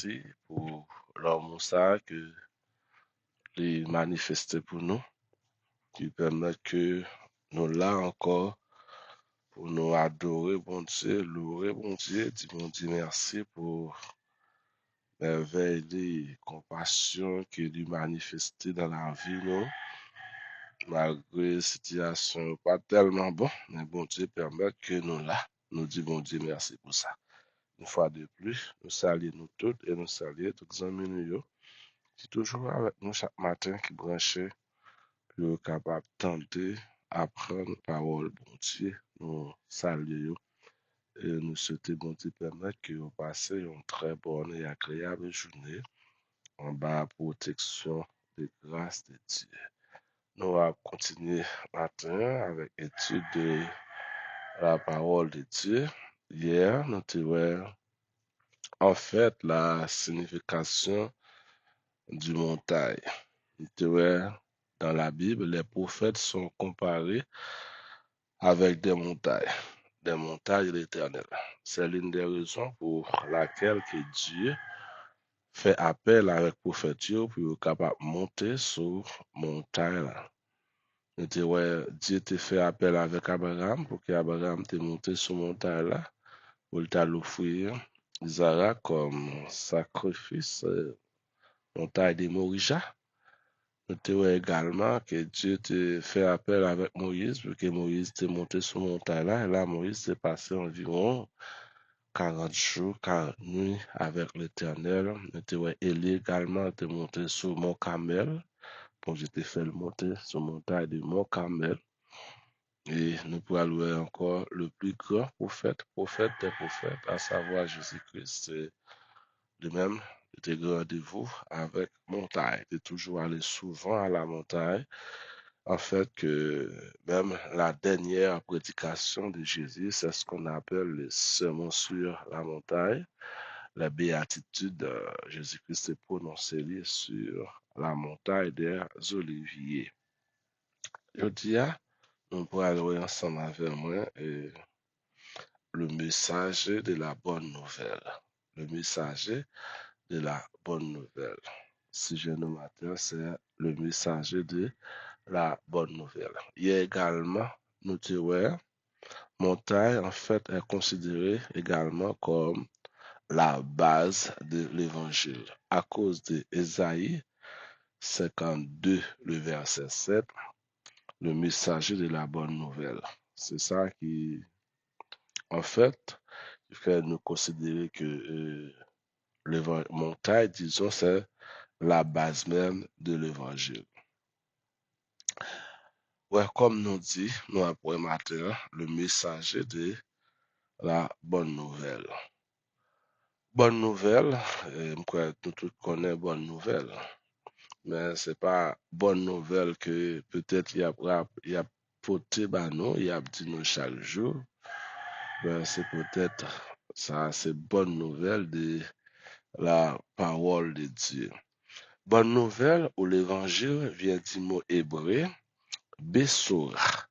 merci pour l'amour ça que les manifesté pour nous, qui permet que nous là encore pour nous adorer, bon Dieu, louer, bon Dieu, dire merci pour merveille et compassion que lui manifesté dans la vie, nous, malgré la situation pas tellement bon, mais bon Dieu permet que nous là, nous disons bon Dieu merci pour ça. Une fois de plus, nous saluons nous toutes et nous saluons tous les amis nous qui toujours avec nous chaque matin, qui branchent, pour capable de tenter, apprendre la parole bon Dieu. Nous saluons et nous souhaitons bon Dieu permettre que vous passiez une très bonne et agréable journée en bas protection de grâce de Dieu. Nous allons continuer matin avec l'étude de la parole de Dieu. Hier, nous avons en fait la signification du montagne. Dans la Bible, les prophètes sont comparés avec des montagnes de l'Éternel. C'est l'une des raisons pour laquelle que Dieu fait appel avec prophétie pour être capable de monter sur montagne là. Dieu te fait appel avec Abraham pour qu'Abraham te monte sur montagne là, pour t'offrir Isaac comme sacrifice, montagne de Morija. Nous te également que Dieu te fait appel avec Moïse pour que Moïse te monte sur montagne là. Et là, Moïse t'est passé environ 40 jours, 40 nuits avec l'Éternel. Nous te Élie également te monter sur Mont Carmel. Bon, je t'ai fait le monter sur montagne de Mont Carmel. Et nous pourrons louer encore le plus grand prophète des prophètes, à savoir Jésus-Christ. C'est lui-même était rendez-vous avec montagne. Il est toujours allé souvent à la montagne. En fait, que même la dernière prédication de Jésus, c'est ce qu'on appelle le sermon sur la montagne. La béatitude de Jésus-Christ est prononcée sur la montagne des Oliviers. Je dis, nous pourrons aller ensemble avec moi et le messager de la bonne nouvelle. Le messager de la bonne nouvelle. Si je ne m'attends, c'est le messager de la bonne nouvelle. Il y a également, nous disons, montagne en fait est considérée également comme la base de l'évangile. À cause de Ésaïe 52, le verset 7, le messager de la bonne nouvelle. C'est ça qui, en fait, fait nous considérer que montagne, disons, c'est la base même de l'évangile. Ouais, comme nous dit, nous après matin, le messager de la bonne nouvelle. Bonne nouvelle, nous tous connaissons bonne nouvelle, mais c'est pas bonne nouvelle que peut-être il y a porté nous, il y a dit nous chaque jour, mais c'est peut-être ça, c'est bonne nouvelle de la parole de Dieu. Bonne nouvelle ou l'évangile vient du mot hébreu Bessora.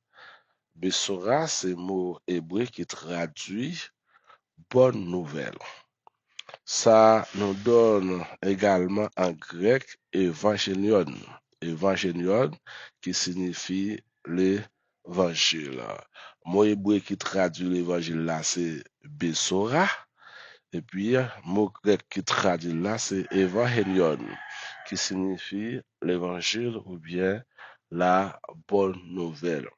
Bessora, c'est le mot hébreu qui traduit bonne nouvelle. Ça nous donne également en grec évangélion. Évangélion qui signifie l'évangile. Le mot hébreu qui traduit l'évangile là, c'est Bessora. Et puis, le mot grec qui traduit là, c'est évangélion, qui signifie l'évangile ou bien la bonne nouvelle.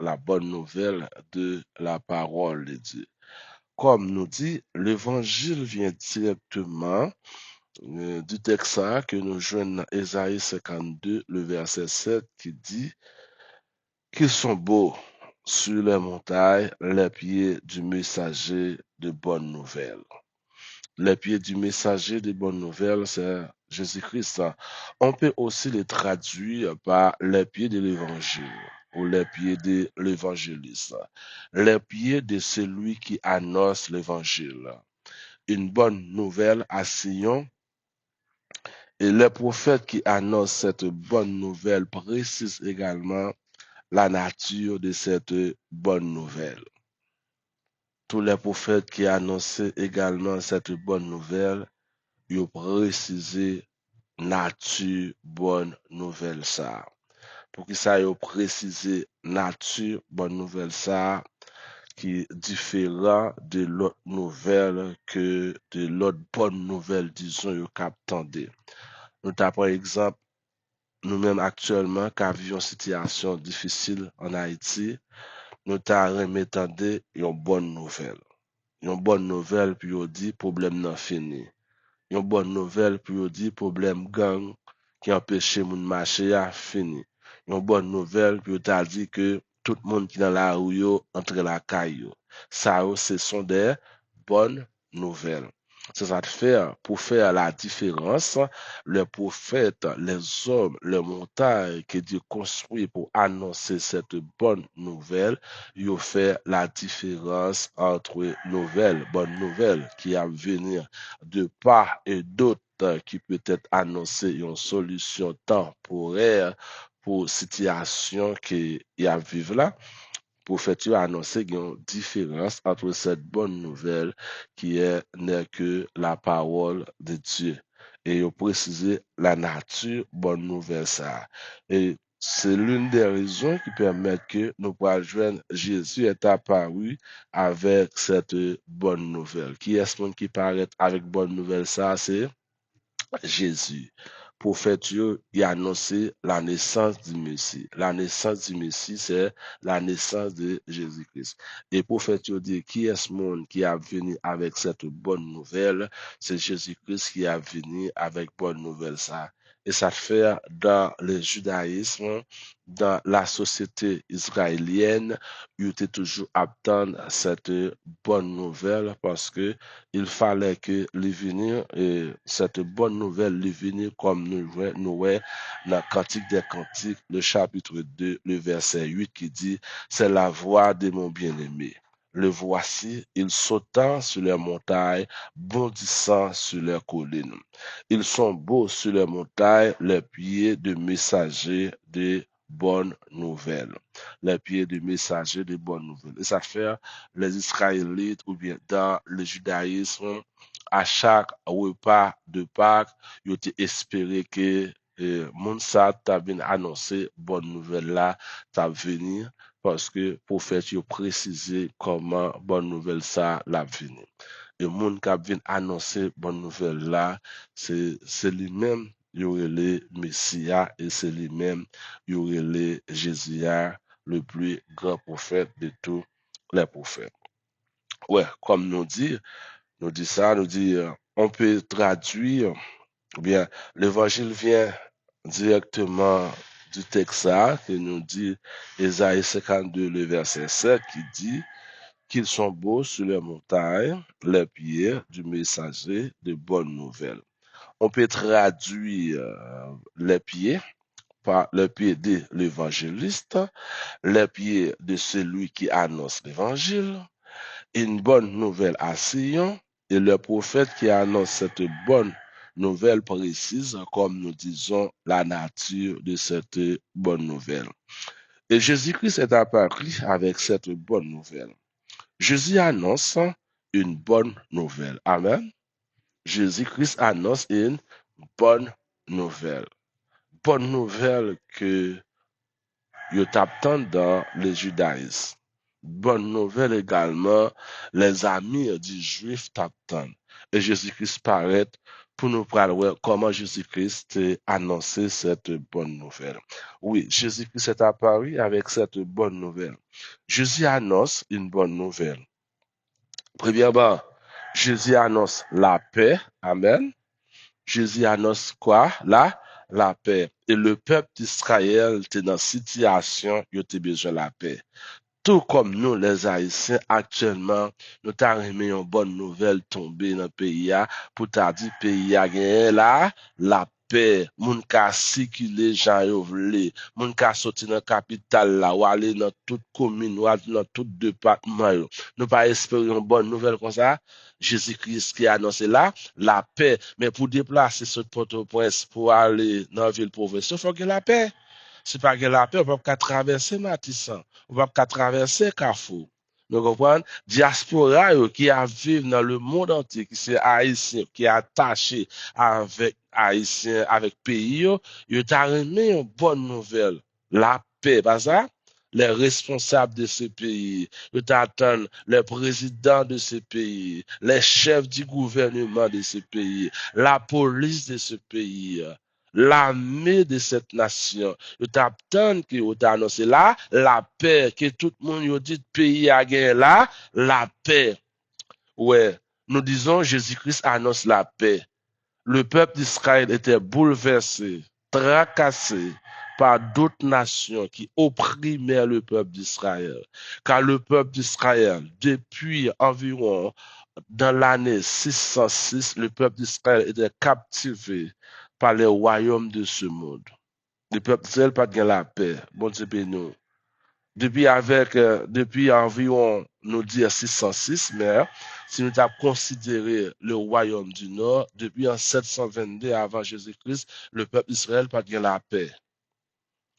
La bonne nouvelle de la parole de Dieu. Comme nous dit, l'évangile vient directement du texte que nous joignons dans Ésaïe 52, le verset 7, qui dit qu'ils sont beaux sur les montagnes les pieds du messager de bonne nouvelle. Les pieds du messager de bonne nouvelle, c'est Jésus-Christ. On peut aussi les traduire par les pieds de l'évangile ou les pieds de l'évangéliste. Les pieds de celui qui annonce l'évangile. Une bonne nouvelle à Sion. Et les prophètes qui annoncent cette bonne nouvelle précisent également la nature de cette bonne nouvelle. Tous les prophètes qui annonçaient également cette bonne nouvelle yo préciser nature bonne nouvelle ça. Pour que ça yo préciser nature bonne nouvelle ça qui est différent de l'autre nouvelle que de l'autre bonne nouvelle disons yo captande. Nous t'as par exemple nous-mêmes actuellement qui vivons une situation difficile en Haïti, nous t'as remettande une bonne nouvelle. Une bonne nouvelle puis on dit problème non fini. Une bonne nouvelle puis on dit problème gang qui empêche moun marcher a fini. Une bonne nouvelle puis on t'a dit que tout le monde qui dans la rue yo entre la caille yo. Ça ce sont des bonnes nouvelles. C'est ça de faire pour faire la différence. Le prophète, les hommes, le montagne que Dieu construit pour annoncer cette bonne nouvelle, il fait la différence entre bonne nouvelle qui a venir de part et d'autre qui peut être annoncé une solution temporaire pour situation qui y a vivre là. Prophète a annoncé qu'il y a une différence entre cette bonne nouvelle n'est que la parole de Dieu. Et il a précisé la nature bonne nouvelle ça. Et c'est l'une des raisons qui permettent que nous pourrons joindre Jésus est apparu avec cette bonne nouvelle. Qui est-ce qui paraît avec bonne nouvelle ça? C'est Jésus. Prophète, il a annoncé la naissance du Messie. La naissance du Messie, c'est la naissance de Jésus-Christ. Et prophète, il dit, qui est ce monde qui a venu avec cette bonne nouvelle? C'est Jésus-Christ qui a venu avec bonne nouvelle, ça. Et ça fait dans le judaïsme, dans la société israélienne, il était toujours attendre cette bonne nouvelle parce que il fallait que les venir et cette bonne nouvelle les venir comme nous dans Cantique des Cantiques, le chapitre 2, le verset 8 qui dit c'est la voix de mon bien-aimé. Le voici, il sautant sur les montagnes, bondissant sur les collines. Ils sont beaux sur les montagnes, les pieds de messagers de bonnes nouvelles. Les pieds de messagers de bonnes nouvelles. Et ça fait les Israélites ou bien dans le judaïsme, à chaque repas de Pâques, ils ont espéré que moun sa t'a bien annoncé bonne nouvelle là t'a venir parce que prophète a précisé comment bonne nouvelle ça l'a venir. Et moun qui vient annoncer bonne nouvelle là, c'est lui-même il y aurait le Messia et c'est lui-même il y aurait le Jésus le plus grand prophète de tous les prophètes. Ouais, comme nous dit ça, nous dit, on peut traduire, ou bien, l'évangile vient directement du texte ça, qui nous dit, Ésaïe 52, le verset 7, qui dit, qu'ils sont beaux sur les montagnes, les pieds du messager de bonnes nouvelles. On peut traduire les pieds par le pied de l'évangéliste, les pieds de celui qui annonce l'évangile, une bonne nouvelle à Sion et le prophète qui annonce cette bonne nouvelle précise, comme nous disons, la nature de cette bonne nouvelle. Et Jésus-Christ est apparu avec cette bonne nouvelle. Jésus annonce une bonne nouvelle. Amen. Jésus-Christ annonce une bonne nouvelle. Bonne nouvelle que yo t'attend dans le judaïsme. Bonne nouvelle également, les amis du juif t'attendent. Et Jésus-Christ paraît pour nous parler comment Jésus-Christ a annoncé cette bonne nouvelle. Oui, Jésus-Christ est apparu avec cette bonne nouvelle. Jésus annonce une bonne nouvelle. Premièrement, Jésus annonce la paix. Amen. Jésus annonce quoi? La paix. Et le peuple d'Israël était dans une situation, il était besoin de la paix. Tout comme nous, les Haïtiens, actuellement, nous t'avons une bonne nouvelle tomber dans le pays, pour t'a dit, pays a gagné la paix. Moun ka circuler, jan yo vle. Moun ka sorti dans la capitale là, ou aller dans toute commune, ou aller dans tout département yo. Nous pas espérer une bonne nouvelle comme ça. Jésus-Christ qui a annoncé là, la paix. Mais pour déplacer ce Port-au-Prince pour aller dans la ville provinciale, il faut que la paix. Si pas que la paix, on peut pas traverser Matissan. On peut pas traverser Carrefour. Nous comprenons? Diaspora yo, qui a vécu dans le monde entier, qui c'est haïtien, qui est attaché avec haïtien, avec pays yo t'a remis une bonne nouvelle. La paix, pas ça? Les responsables de ce pays, yo t'attendent les présidents de ce pays, les chefs du gouvernement de ce pays, la police de ce pays, l'armée de cette nation. Yo t'attendent que yo t'a annoncé là, la paix, que tout le monde yo dit pays a gagné là, la paix. Ouais, nous disons Jésus-Christ annonce la paix. Le peuple d'Israël était bouleversé, tracassé par d'autres nations qui opprimaient le peuple d'Israël. Car le peuple d'Israël, depuis environ dans l'année 606, le peuple d'Israël était captivé par les royaumes de ce monde. Le peuple d'Israël n'a pas de la paix. Bon Dieu béni. Depuis environ, nous dire 606, mais si nous avons considéré le royaume du Nord, depuis en 722 avant Jésus-Christ, le peuple d'Israël n'a pas de la paix.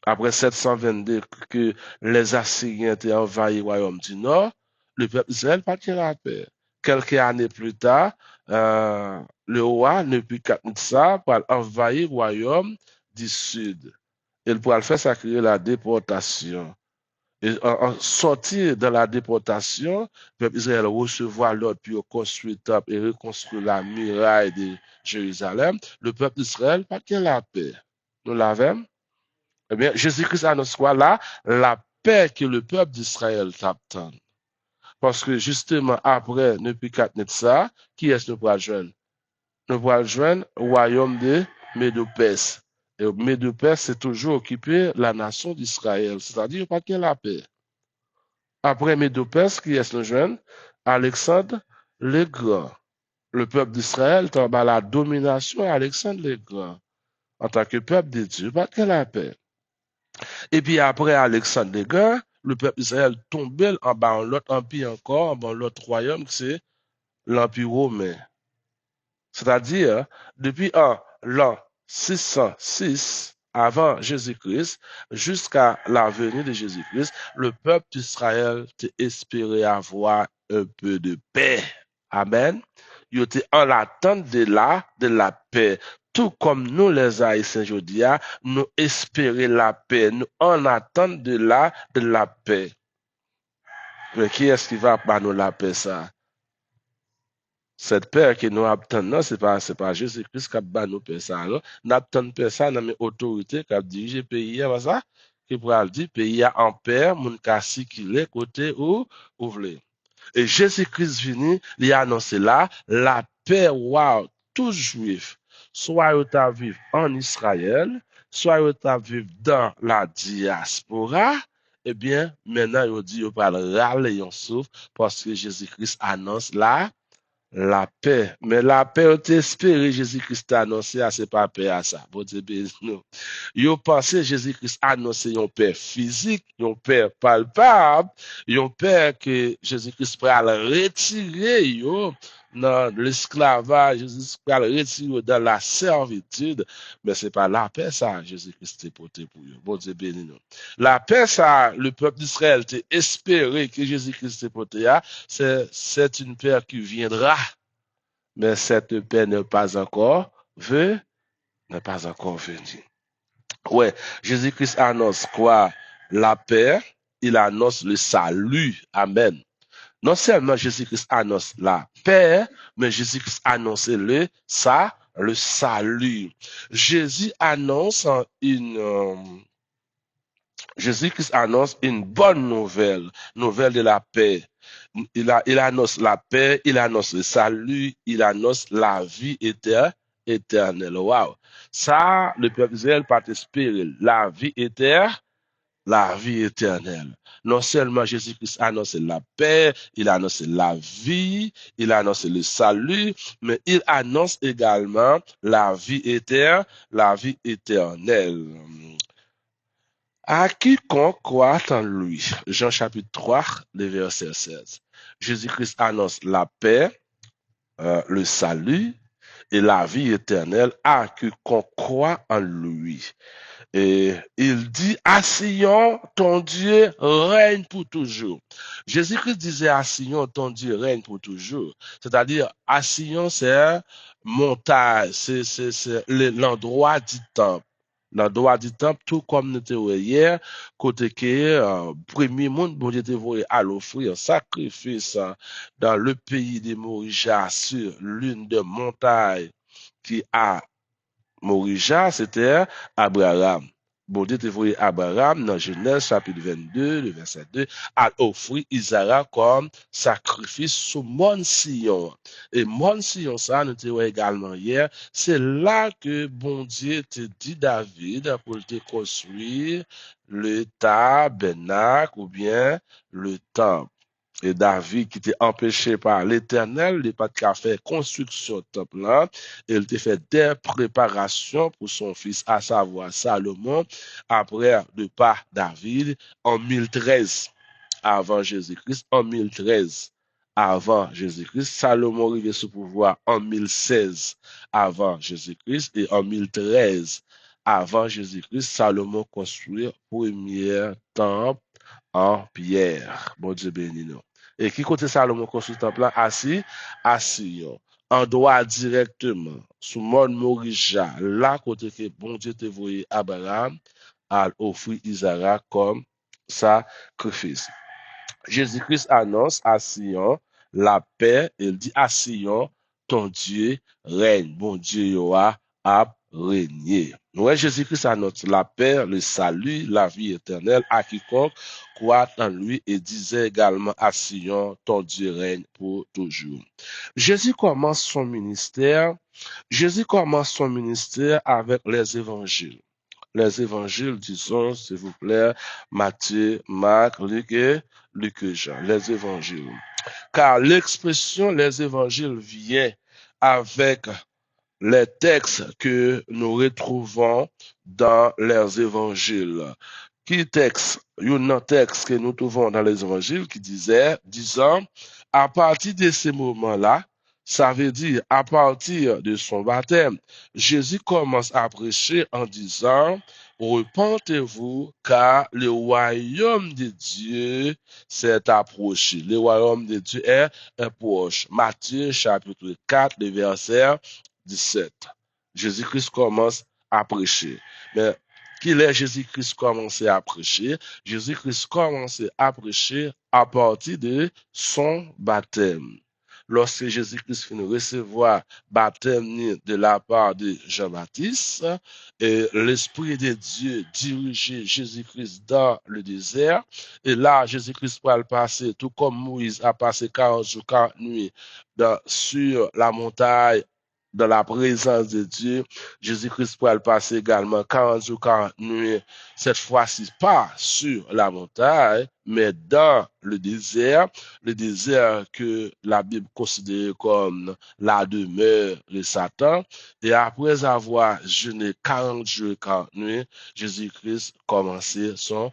Après 722, que les Assyriens étaient envahi le royaume du Nord, le peuple d'Israël n'a pas de la paix. Quelques années plus tard, le roi Nebuchadnezzar va envahir le royaume du Sud. Il pourra le faire, ça crée la déportation. Et en sortir de la déportation, le peuple Israël recevoir l'ordre pour construire et reconstruire la muraille de Jérusalem. Le peuple d'Israël, pas qu'il la paix. Nous l'avons. Eh bien, Jésus-Christ annonce quoi là? La paix que le peuple d'Israël t'attend. Parce que justement, après Nebuchadnezzar, qui est-ce que nous pourrons joindre? Nous pourrons joindre le royaume de Médo-Perse. Et Médo-Perse, c'est toujours occupé la nation d'Israël. C'est-à-dire, pas qu'il la paix. Après Médo-Perse, qui est le jeune? Alexandre le Grand. Le peuple d'Israël tombe à la domination d'Alexandre le Grand. En tant que peuple de Dieu, pas que la paix. Et puis après Alexandre le Grand, le peuple d'Israël tombe en bas de l'autre empire encore, en bas de l'autre royaume, c'est l'empire romain. C'est-à-dire, depuis l'an 606 avant Jésus-Christ, jusqu'à la venue de Jésus-Christ, le peuple d'Israël espérait avoir un peu de paix. Amen. Il était en l'attente de la paix. Tout comme nous, les Haïtiens, aujourd'hui, nous espérons la paix. Nous en attente de la paix. Mais qui est-ce qui va pas nous la paix, ça? Cette paix que nous attendons, c'est pas Jésus-Christ qui a nous paix ça. Nous attendons paix ça dans mes autorités qui a dirigé le pays, ça, qui pourra dire, pays en paix, mon kassi qui est côté où voulez. Et Jésus-Christ venu, il a annoncé là, la paix, wow, tous juifs, soit ils vivent en Israël, soit ils vivent dans la diaspora, eh bien, maintenant, il dit, ils parlent râler en souffle parce que Jésus-Christ annonce là, la paix. Mais la paix, on t'espère, Jésus-Christ a annoncé, c'est pas paix à ça. Bon Dieu, nous. Yo pensé Jésus-Christ annoncer une paix physique, une paix palpable, une paix que Jésus-Christ peut retirer, yo, dans l'esclavage, Jésus-Christ peut retirer dans la servitude. Mais c'est pas la paix, ça, Jésus-Christ est porté pour eux. Bon Dieu, béni nous. La paix, ça, le peuple d'Israël t'a espéré que Jésus-Christ est porté, c'est une paix qui viendra. Mais cette paix n'est pas encore venue. Ouais, Jésus-Christ annonce quoi? La paix, il annonce le salut. Amen. Non seulement Jésus-Christ annonce la paix, mais Jésus-Christ annonce le salut. Jésus-Christ annonce une bonne nouvelle, nouvelle de la paix. Il annonce la paix, il annonce le salut, il annonce la vie éternelle. Wow. Ça, le peuple d'Israël peut espérer la vie éternelle. Non seulement Jésus-Christ annonce la paix, il annonce la vie, il annonce le salut, mais il annonce également la vie éternelle. À quiconque croit en lui. Jean chapitre 3, le verset 16. Jésus-Christ annonce la paix, le salut et la vie éternelle à quiconque croit en lui. Et il dit, à Sion, ton Dieu règne pour toujours. Jésus-Christ disait à Sion, ton Dieu règne pour toujours. C'est-à-dire, à Sion, c'est montagne, c'est l'endroit du temple. L'endroit du temple, tout comme nous te hier, côté que, premier monde, bon Dieu te voyait à l'offrir sacrifice dans le pays de Morija sur l'une des montagnes qui a Morija, c'était Abraham. Bon Dieu te voyait Abraham dans Genèse chapitre 22, le verset 2, à offrir Isaac comme sacrifice sur Mont Sion. Et Mont Sion, ça, nous te voyons également hier, c'est là que bon Dieu te dit David pour te construire le tabernacle ou bien le temple. Et David, qui était empêché par l'Éternel, il n'a pas qu'à faire construction de temple là, et il a fait des préparations pour son fils, à savoir Salomon, après le pas David, en 1013 avant Jésus-Christ, en 1013 avant Jésus-Christ. Salomon arrivé sous pouvoir en 1016 avant Jésus-Christ, et en 1013 avant Jésus-Christ, Salomon construit le premier temple en pierre. Bon Dieu béni nous. Et qui côté Salomon construit temple là, assis, en droit directement, sous Mont Morija, là côté que bon Dieu te voyé Abraham, à offrir Isaac comme sacrifice. Jésus-Christ annonce à Sion la paix. Il dit à Sion, ton Dieu règne. Bon Dieu a régné. Ouais, Jésus-Christ annonce la paix, le salut, la vie éternelle à quiconque croit en lui, et disait également à Sion, ton Dieu règne pour toujours. Jésus commence son ministère. Jésus commence son ministère avec les évangiles. Les évangiles, disons, s'il vous plaît, Matthieu, Marc, Luc et Jean, les évangiles. Car l'expression les évangiles vient avec les textes que nous retrouvons dans les évangiles. Qui texte? Il y a un texte que nous trouvons dans les évangiles qui disant, à partir de ces moments-là, ça veut dire à partir de son baptême, Jésus commence à prêcher en disant, repentez-vous car le royaume de Dieu s'est approché. Le royaume de Dieu est proche. Matthieu chapitre 4, le verset 17. Jésus-Christ commence à prêcher. Mais qu'il est Jésus-Christ commencé à prêcher? Jésus-Christ commençait à prêcher à partir de son baptême. Lorsque Jésus-Christ finit de recevoir baptême de la part de Jean-Baptiste, et l'Esprit de Dieu dirigeait Jésus-Christ dans le désert, et là, Jésus-Christ va le passer, tout comme Moïse a passé 40 jours, 40 nuits sur la montagne, dans la présence de Dieu. Jésus-Christ pourra le passer également 40 jours, 40 nuits, cette fois-ci pas sur la montagne, mais dans le désert que la Bible considère comme la demeure de Satan. Et après avoir jeûné 40 jours, 40 nuits, Jésus-Christ commençait son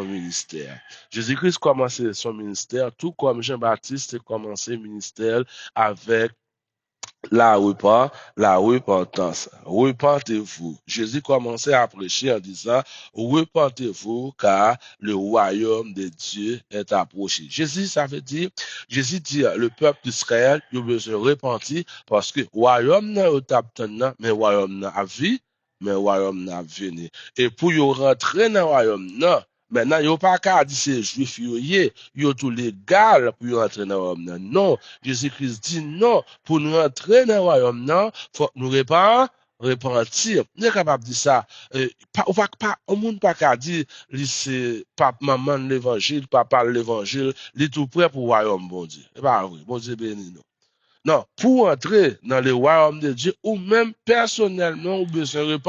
ministère. Jésus-Christ commençait son ministère, tout comme Jean-Baptiste a commencé le ministère avec la repentance. Repentez-vous. Jésus commençait à prêcher en disant, repentez-vous car le royaume de Dieu est approché. Jésus dit, le peuple d'Israël, il a besoin de repentir parce que le royaume n'a pas obtenu, mais le royaume n'a vu, mais le royaume n'a venu. Et pour y rentrer dans le royaume, non. Maintenant, il n'y a pas qu'à dire c'est juif, il y a tout légal pour y rentrer dans le royaume. Non, Jésus-Christ dit non, pour nous rentrer dans le royaume, non, faut que nous repentir. Nous sommes capables de dire ça. On ne peut pas dire, c'est papa, maman l'évangile, papa l'évangile, il est tout prêt pour le royaume, bon Dieu. C'est pas vrai, bon Dieu béni nous. Non, pour entrer dans le royaume de Dieu, ou même personnellement, ou besoin de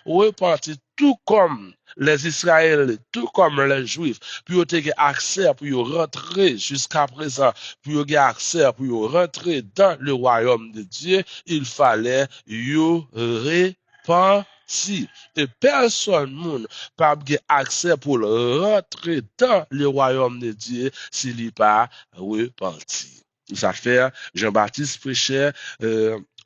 repentir tout comme les Israéliens, tout comme les Juifs, puis vous avez accès pour rentrer jusqu'à présent, puis vous avez accès pour rentrer dans le royaume de Dieu, il fallait you repentir. Et personne n'a pas accès pour rentrer dans le royaume de Dieu s'il n'est pas repenti. Ça fait Jean-Baptiste prêchait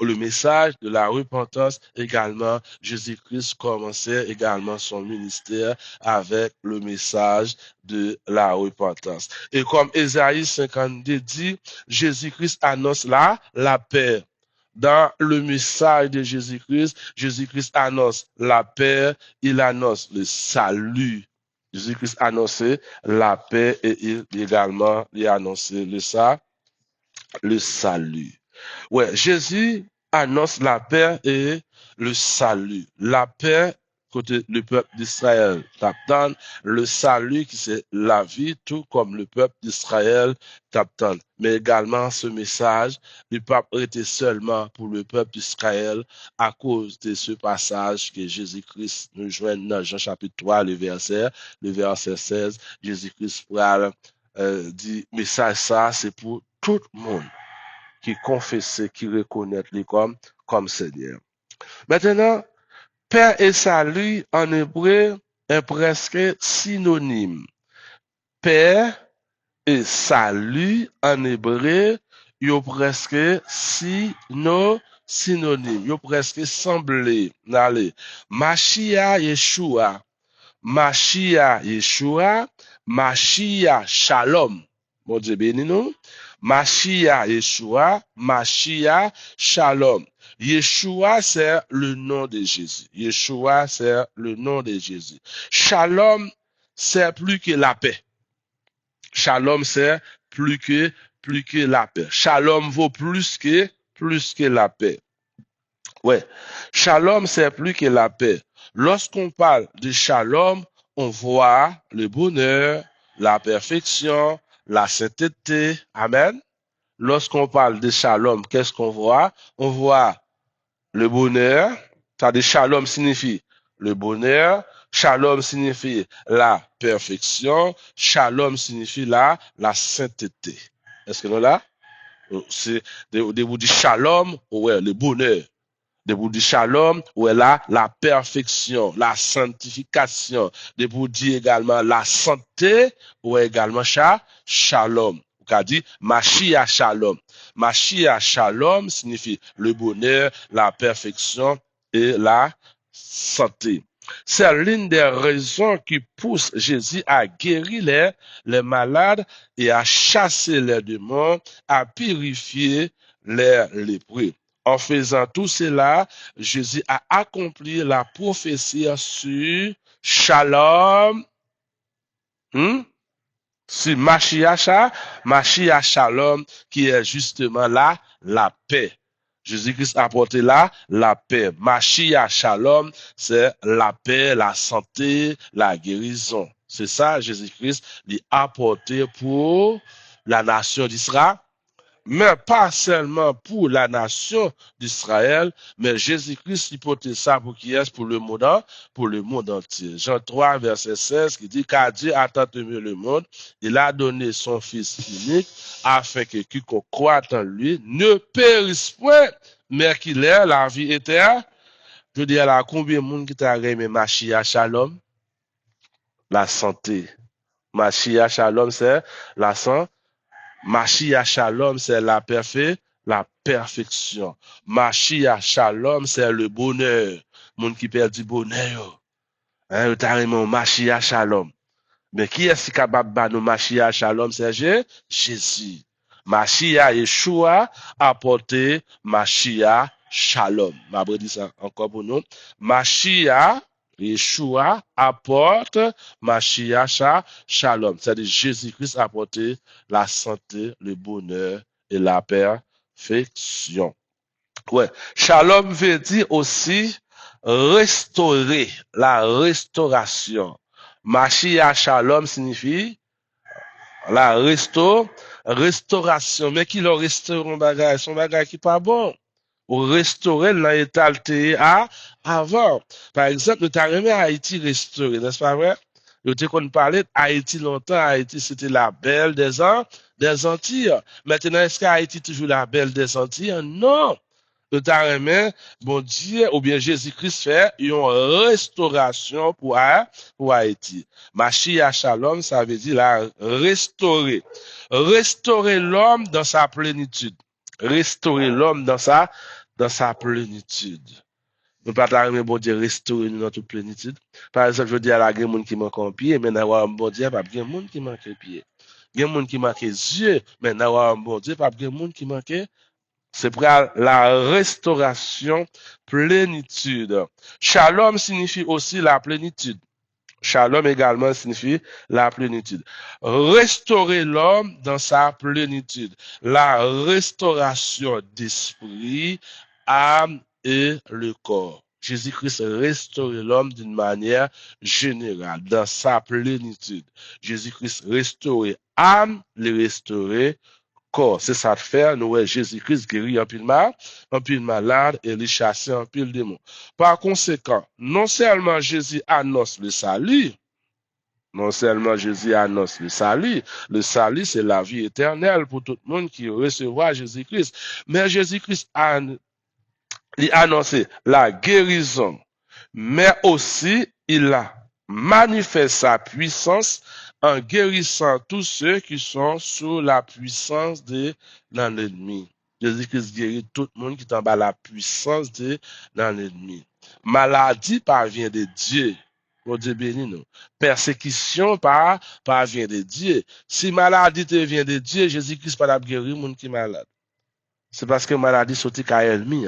le message de la repentance également. Jésus-Christ commençait également son ministère avec le message de la repentance. Et comme Ésaïe 52 dit, Jésus-Christ annonce la paix. Dans le message de Jésus-Christ, Jésus-Christ annonce la paix, il annonce le salut. Jésus-Christ annonçait la paix et il également il annonçait le salut. Ouais, Jésus annonce la paix et le salut. La paix côté le peuple d'Israël t'attend, le salut qui c'est la vie, tout comme le peuple d'Israël t'attend. Mais également ce message, il peut pas été seulement pour le peuple d'Israël à cause de ce passage que Jésus-Christ nous joint dans Jean chapitre 3, le verset 16. Jésus-Christ dit, message ça, c'est pour tout le monde qui confesse, qui reconnaît lui comme Seigneur. Maintenant, paix et salut en hébreu est presque synonyme. Paix et salut en hébreu, sont presque synonyme, sont presque semblé. Allez, Mashiach Yeshua, Mashiach Yeshua, Mashiach Shalom. Bon Dieu béni nous. Mashiach Yeshua, Mashiach Shalom. Yeshua, c'est le nom de Jésus. Yeshua, c'est le nom de Jésus. Shalom, c'est plus que la paix. Shalom, c'est plus que la paix. Shalom vaut plus que la paix. Ouais. Shalom, c'est plus que la paix. Lorsqu'on parle de shalom, on voit le bonheur, la perfection, la sainteté. Amen. Lorsqu'on parle de shalom, qu'est-ce qu'on voit? On voit le bonheur. C'est-à-dire shalom signifie le bonheur. Shalom signifie la perfection. Shalom signifie la sainteté. Est-ce que nous là? C'est de vous dire shalom, ouais, le bonheur. De vous dire shalom, où est là la perfection, la sanctification. De vous dire également la santé, où est également shalom. Vous avez dit Mashiach shalom. Mashiach shalom signifie le bonheur, la perfection et la santé. C'est l'une des raisons qui pousse Jésus à guérir les malades et à chasser les démons, à purifier les lépreux. En faisant tout cela, Jésus a accompli la prophétie sur Shalom, sur Mashiach Shalom, qui est justement là, la paix. Jésus-Christ a apporté là la paix. Mashiach Shalom, c'est la paix, la santé, la guérison. C'est ça, Jésus-Christ a apporté pour la nation d'Israël. Mais pas seulement pour la nation d'Israël, mais Jésus-Christ hypothèse ça pour qui est pour le monde entier. Jean 3, verset 16, qui dit car Dieu a tant aimé le monde, il a donné son Fils unique, afin que quiconque croit en lui ne périsse point, mais qu'il ait la vie éternelle. Je dis à la combien de monde qui t'a aimé Mashiach Shalom? La santé. Mashiach Shalom, c'est la santé. Mashiach Shalom, c'est la perfection. Mashiach Shalom, c'est le bonheur. Monde qui perd du bonheur. Hein, Mashiach Shalom. Mais qui est-ce qui est capable de nous Mashiach Shalom, c'est Jésus. Mashiach Yeshua a porté Mashiach Shalom. Ma dit ça encore pour nous. Mashiach Yeshua apporte Mashiach Shalom. C'est-à-dire Jésus-Christ a apporté la santé, le bonheur et la perfection. Ouais. Shalom veut dire aussi restaurer, la restauration. Mashiach Shalom signifie la restauration. Mais qui le restaure son bagage qui pas bon. Ou restaurer l'état altéré avant. Par exemple, nous avons aimé Haïti restaurer, n'est-ce pas vrai? Nous avons parlé d'Haïti longtemps. Haïti, c'était la belle des Antilles. Maintenant, est-ce qu'Haïti est toujours la belle des Antilles? Non. Nous avons aimé, bon Dieu, ou bien Jésus-Christ fait une restauration pour Haïti. Mashiach Shalom, ça veut dire la restaurer. Restaurer l'homme dans sa plénitude. Restaurer l'homme dans sa dans sa plénitude. Nous pas t'arriver, bon Dieu, restaurer nous dans toute plénitude. Par exemple, je dis à la il y a des gens qui manquent un pied, mais dans un bon Dieu, pas de gens qui manquent un pied. Il y a des gens qui manquent les yeux, mais dans un bon Dieu, pas de gens qui manquent. C'est pour la restauration, plénitude. Shalom signifie aussi la plénitude. Shalom également signifie la plénitude. Restaurer l'homme dans sa plénitude. La restauration d'esprit, âme et le corps. Jésus-Christ restaure l'homme d'une manière générale, dans sa plénitude. Jésus-Christ restaure âme, le restaurer corps. C'est ça de faire, nous, Jésus-Christ guérit un pile malade et les chasser un pile démon. Par conséquent, non seulement Jésus annonce le salut, le salut c'est la vie éternelle pour tout le monde qui recevra Jésus-Christ. Mais Jésus-Christ a annoncé la guérison, mais aussi il a manifesté sa puissance en guérissant tous ceux qui sont sous la puissance de l'ennemi. Jésus-Christ guérit tout le monde qui est en bas la puissance de l'ennemi. Maladie parvient de Dieu. Bon Dieu béni nous. Persécution parvient de Dieu. Si maladie te vient de Dieu, Jésus-Christ pas guérir le monde qui est malade. C'est parce que maladie sorti qu'à ennemi.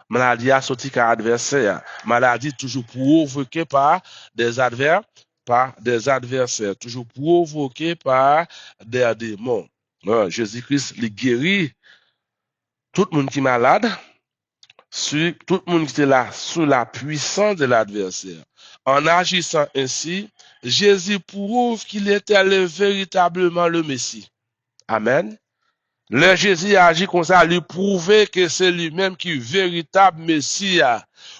Maladie a sorti qu'à adversaire. Maladie toujours provoquée par des adversaires, toujours provoquée par des démons. Jésus-Christ les guérit tout le monde qui est malade, tout le monde qui est là sous la puissance de l'adversaire. En agissant ainsi, Jésus prouve qu'il était véritablement le Messie. Amen. Le Jésus agit comme ça, lui prouver que c'est lui-même qui est véritable Messie.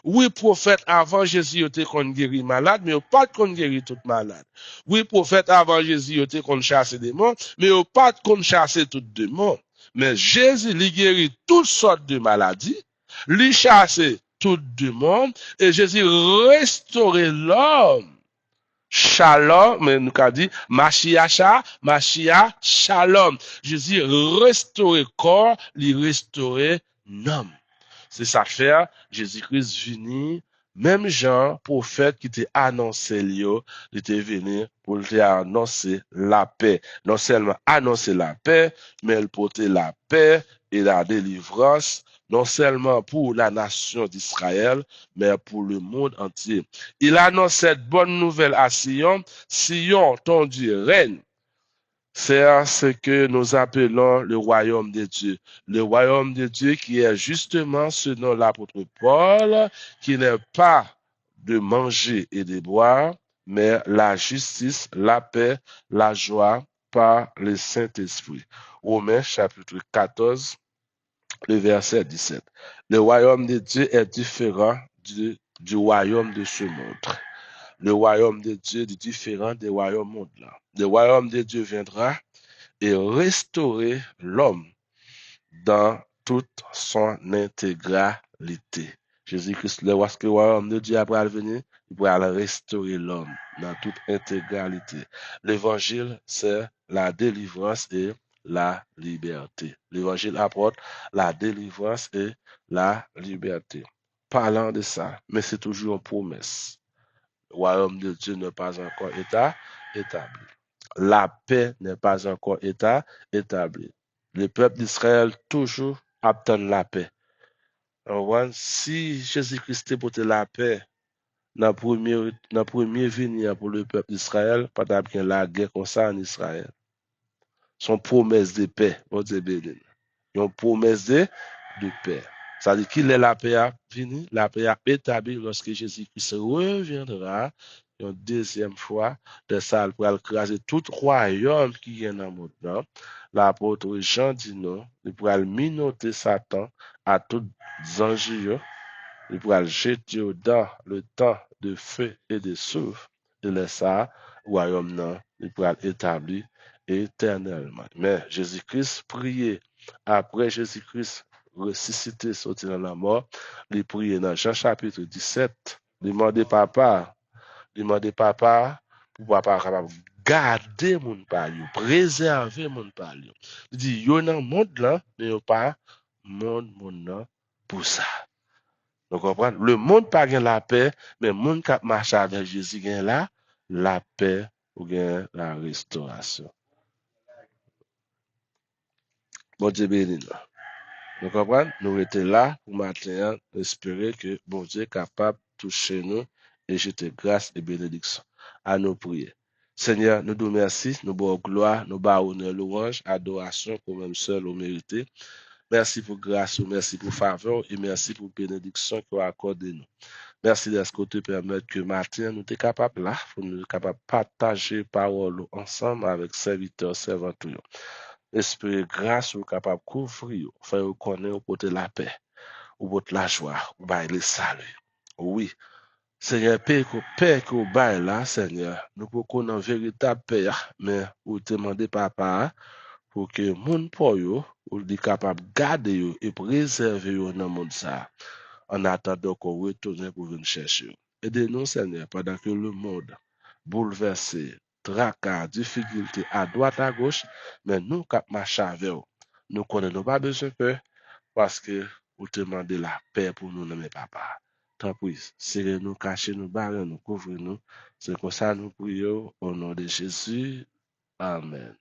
Oui, prophète, avant Jésus, il était qu'on guérit malade, mais il pas qu'on guérit tout malade. Oui, prophète, avant Jésus, il était qu'on chasse des démons, mais il pas qu'on chasse tout démons. Mais Jésus, il guérit toutes sortes de maladies, lui chasse tout démons, et Jésus restaure l'homme. Shalom, mais nous avons dit, Mashiach, Shalom. Jésus restaurer corps, lui restaurer l'homme. C'est ça faire, Jésus-Christ venu, même Jean, prophète qui t'a annoncé il était venu pour te annoncer la paix. Non seulement annoncer la paix, mais il porter la paix et la délivrance, non seulement pour la nation d'Israël, mais pour le monde entier. Il annonce cette bonne nouvelle à Sion. Sion, ton Dieu, règne. C'est ce que nous appelons le royaume de Dieu. Le royaume de Dieu qui est justement, selon l'apôtre Paul, qui n'est pas de manger et de boire, mais la justice, la paix, la joie par le Saint-Esprit. Romains chapitre 14, le verset 17. Le royaume de Dieu est différent du royaume de ce monde. Le royaume de Dieu est différent des royaumes mondes-là. Le royaume de Dieu viendra et restaurer l'homme dans toute son intégralité. Jésus-Christ, lorsque le royaume de Dieu après venir, il pourra restaurer l'homme dans toute intégralité. L'évangile, c'est la délivrance et la liberté. L'évangile apporte la délivrance et la liberté. Parlant de ça, mais c'est toujours une promesse. Le royaume de Dieu n'est pas encore établi. La paix n'est pas encore établie. Le peuple d'Israël toujours attend la paix. Si Jésus-Christ portait la paix dans le premier venir pour le peuple d'Israël, pas d'avoir la guerre comme ça en Israël. Son promesse de paix, on dit béni. Une promesse de paix. Ça veut dire qu'il est la paix à venir, la paix à établir lorsque Jésus-Christ reviendra une deuxième fois de ça pour écraser tout royaume qui est dans le monde. L'apôtre Jean dit non, il pourra minoter Satan à tous les anges, il pourra le jeter dans le temps de feu et de souffle, et laisser ça, royaume non, il pourra l'établir éternellement. Mais Jésus-Christ priait après Jésus-Christ ressuscité, sorti dans la mort, il priait dans Jean chapitre 17, demandez papa pour papa capable garder mon palio, préserver mon palio. Il dit yo dans monde là, mais yo pas monde là pour ça. Vous comprenez? Le monde pas gain la paix, mais le monde qui marche avec Jésus gain la paix ou gain la restauration. Bon Dieu béni nous. Vous comprenez? Nous étions là pour maintenant espérer que bon Dieu est capable de toucher nous et jeter grâce et bénédiction à nos prières. Seigneur, nous te remercions, nous bonne gloire, nous bas honneur, louange, adoration pour même seul au mérité. Merci pour grâce, merci pour faveur et merci pour bénédiction que vous accordez nous. Merci de ce que tu permets que matin nous sommes capables là, pour nous capables de partager parole ensemble avec serviteurs, servantes. Esprit grâce ou capable de couvrir, faire connaître au côté la paix, au côté la joie, au bail le salut. Oui, Seigneur, paix que au bail là, Seigneur, nous pouvons connaître véritable paix, mais ou demander papa pour que moun pour yo, ou di capable de garder yo et préserver yo dans le monde ça, en attendant qu'on retourne pour venir chercher. Aidez-nous, Seigneur, pendant que le monde bouleversé, tracas, difficultés à droite, à gauche, mais nous, cap marcher avec vous, nous connaissons pas besoin de peur parce que vous demandez la paix pour nous, mes papa. Tant pis, serrez-nous, cachez-nous, barrez-nous, couvrez-nous. C'est comme ça nous prions au nom de Jésus. Amen.